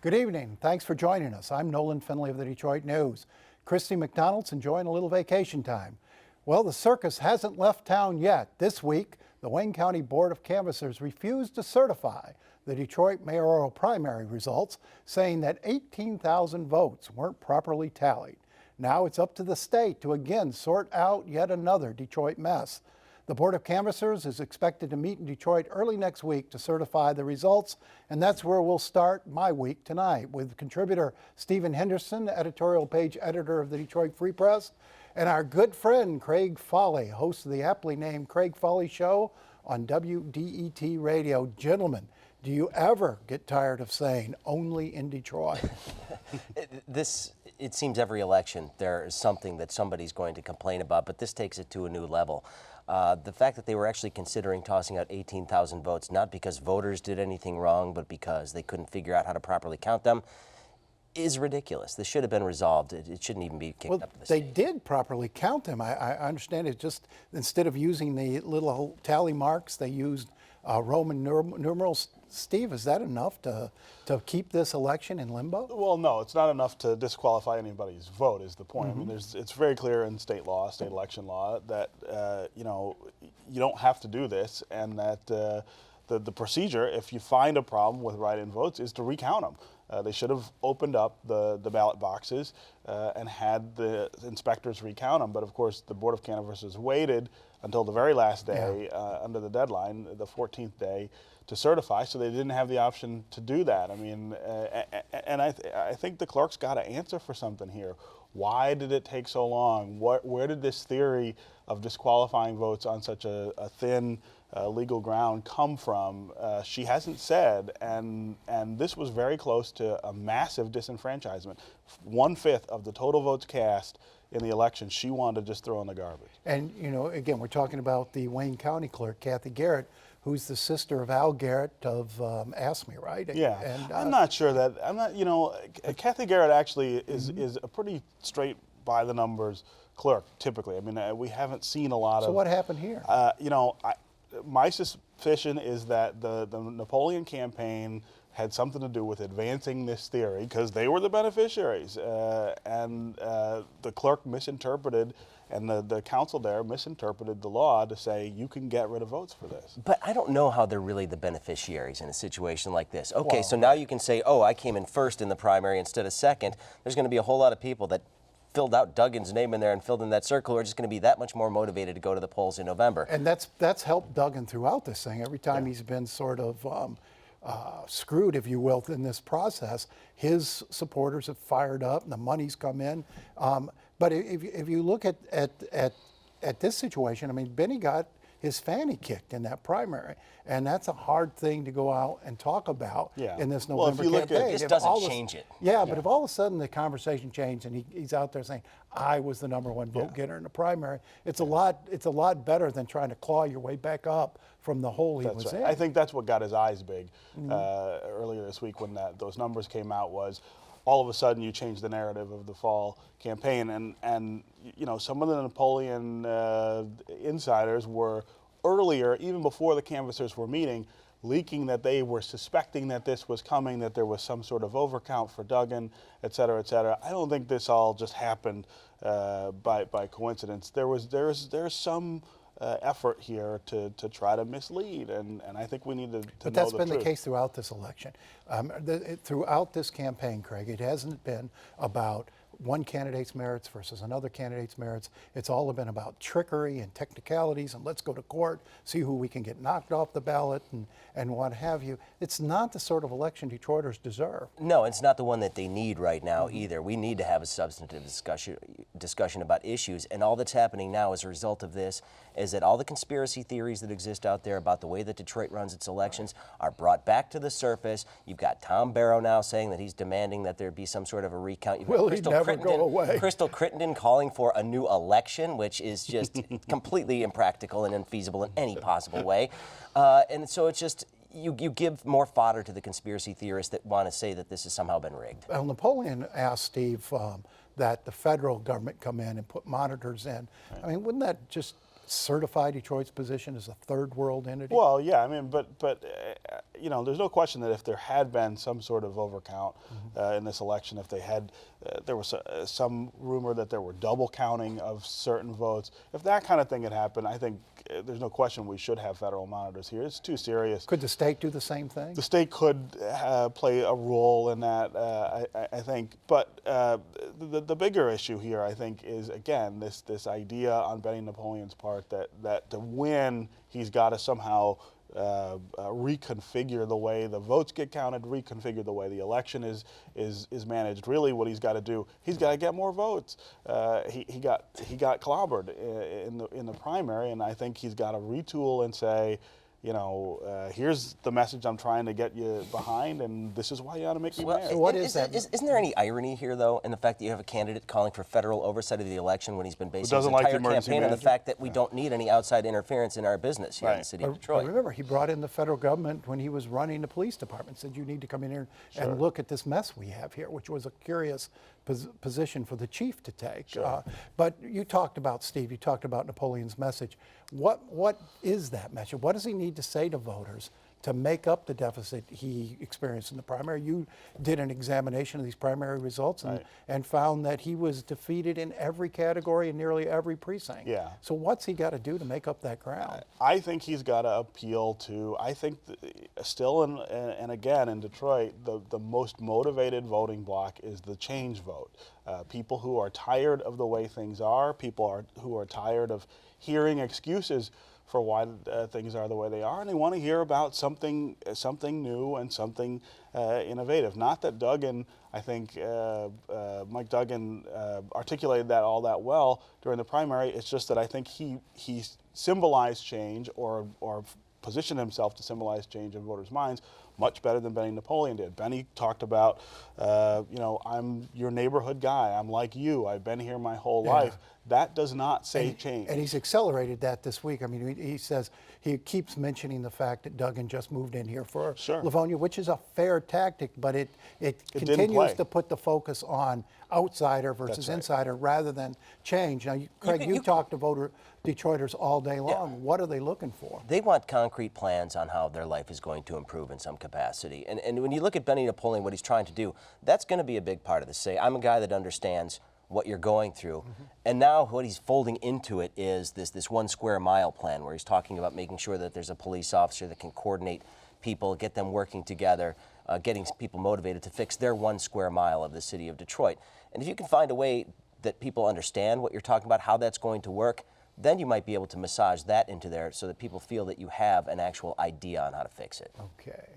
Good evening. Thanks for joining us. I'm Nolan Finley of the Detroit News. Christy McDonald's enjoying a little vacation time. Well, the circus hasn't left town yet. This week, the Wayne County Board of Canvassers refused to certify the Detroit mayoral primary results, saying that 18,000 votes weren't properly tallied. Now it's up to the state to again sort out yet another Detroit mess. The Board of Canvassers is expected to meet in Detroit early next week to certify the results, and that's where we'll start MiWeek tonight with contributor Stephen Henderson, editorial page editor of the Detroit Free Press, and our good friend Craig Foley, host of the aptly named Craig Foley Show on WDET Radio. Gentlemen, do you ever get tired of saying only in Detroit? It seems every election there is something that somebody's going to complain about, but this takes it to a new level. The fact that they were actually considering tossing out 18,000 votes, not because voters did anything wrong, but because they couldn't figure out how to properly count them, is ridiculous. This should have been resolved. It shouldn't even be kicked up to the state. They did properly count them. I understand it. Just instead of using the little tally marks, they used Roman numerals. Steve, is that enough to keep this election in limbo? Well, no, it's not enough to disqualify anybody's vote is the point. I mean, it's very clear in state law, state election law, that you don't have to do this, and that the procedure, if you find a problem with write-in votes, is to recount them. They should have opened up the ballot boxes and had the inspectors recount them. But of course, the Board of Canvassers waited until the very last day under the deadline, the 14th day, to certify, so they didn't have the option to do that. I mean, and I think the clerk's got to answer for something here. Why did it take so long? Where did this theory of disqualifying votes on such a thin legal ground come from? She hasn't said, and this was very close to a massive disenfranchisement. 1/5 of the total votes cast in the election, she wanted to just throw in the garbage. And, again, we're talking about the Wayne County clerk, Kathy Garrett, who's the sister of Al Garrett of ASME, right? Yeah, and, I'm not sure that, Kathy Garrett actually is a pretty straight by the numbers clerk, typically. I mean, we haven't seen a lot of. So what happened here? My suspicion is that the Napoleon campaign had something to do with advancing this theory because they were the beneficiaries, and the clerk misinterpreted, and the council there misinterpreted the law to say you can get rid of votes for this. But I don't know how they're really the beneficiaries in a situation like this. Okay, so now you can say, oh, I came in first in the primary instead of second. There's going to be a whole lot of people that filled out Duggan's name in there and filled in that circle are just going to be that much more motivated to go to the polls in November. And that's helped Duggan throughout this thing. Every time he's been sort of screwed, if you will, in this process, his supporters have fired up and the money's come in. But if you look at this situation, I mean, Benny got his fanny kicked in that primary, and that's a hard thing to go out and talk about in this November campaign. This doesn't change it. Yeah, but if all of a sudden the conversation changed and he's out there saying, I was the #1 vote getter in the primary, it's a lot better than trying to claw your way back up from the hole he was in. I think that's what got his eyes big earlier this week when those numbers came out. Was all of a sudden you change the narrative of the fall campaign, and some of the Napoleon insiders were earlier, even before the canvassers were meeting, leaking that they were suspecting that this was coming, that there was some sort of overcount for Duggan, et cetera, et cetera. I don't think this all just happened by coincidence. There's some effort here to try to mislead, and I think we need to know the truth. But that's been the case throughout this election. Throughout this campaign, Craig, it hasn't been about one candidate's merits versus another candidate's merits. It's all been about trickery and technicalities and let's go to court, see who we can get knocked off the ballot and what have you. It's not the sort of election Detroiters deserve. No, it's not the one that they need right now either. We need to have a substantive discussion about issues, and all that's happening now as a result of this is that all the conspiracy theories that exist out there about the way that Detroit runs its elections are brought back to the surface. You've got Tom Barrow now saying that he's demanding that there be some sort of a recount. You've Will he never go away? Crystal Crittenden calling for a new election, which is just completely impractical and unfeasible in any possible way. And so it's just, you give more fodder to the conspiracy theorists that want to say that this has somehow been rigged. Well, Napoleon asked Steve that the federal government come in and put monitors in. I mean, wouldn't that just certify Detroit's position as a third world entity? Well, yeah, I mean, but you know, there's no question that if there had been some sort of overcount in this election, if they had, there was some rumor that there were double counting of certain votes, if that kind of thing had happened, I think there's no question we should have federal monitors here. It's too serious. Could the state do the same thing? The state could play a role in that, I think. But the bigger issue here, I think, is, again, this idea on Benny Napoleon's part that to win, he's got to somehow reconfigure the way the votes get counted, reconfigure the way the election is managed. Really, what he's got to do, he's got to get more votes. He got clobbered in the primary, and I think he's got to retool and say, you know, here's the message I'm trying to get you behind, and this is why you ought to make me mayor. So what is that? Isn't there any irony here, though, in the fact that you have a candidate calling for federal oversight of the election when he's been basing his doesn't like the entire emergency campaign on the manager? fact that we don't need any outside interference in our business here in the Right. city of But Detroit? remember, he brought in the federal government when he was running the police department, said you need to come in here and look at this mess we have here, which was a curious position for the chief to take. But you talked about, Steve, you talked about Napoleon's message. What is that message? What does he need to say to voters to make up the deficit he experienced in the primary? You did an examination of these primary results and found that he was defeated in every category in nearly every precinct. Yeah. So what's he got to do to make up that ground? I think he's got to appeal to, I think still and again in Detroit, the most motivated voting bloc is the change vote. People who are tired of the way things are, who are tired of hearing excuses for why things are the way they are, and they want to hear about something new and something innovative. Not that Duggan, I think Mike Duggan articulated that all that well during the primary. It's just that I think he symbolized change or positioned himself to symbolize change in voters' minds much better than Benny Napoleon did. Benny talked about, you know, I'm your neighborhood guy. I'm like you. I've been here my whole life. That does not say change. And he's accelerated that this week. I mean, he says he keeps mentioning the fact that Duggan just moved in here for Livonia, which is a fair tactic, but it continues to put the focus on outsider versus insider rather than change. Now, Craig, you talk to Detroiters all day long. Yeah. What are they looking for? They want concrete plans on how their life is going to improve in some capacity. And when you look at Benny Napoleon, what he's trying to do, that's going to be a big part of this. Say, I'm a guy that understands what you're going through. And now what he's folding into it is this 1 square mile plan where he's talking about making sure that there's a police officer that can coordinate people, get them working together, getting people motivated to fix their 1 square mile of the city of Detroit. And if you can find a way that people understand what you're talking about, how that's going to work, then you might be able to massage that into there so that people feel that you have an actual idea on how to fix it. Okay.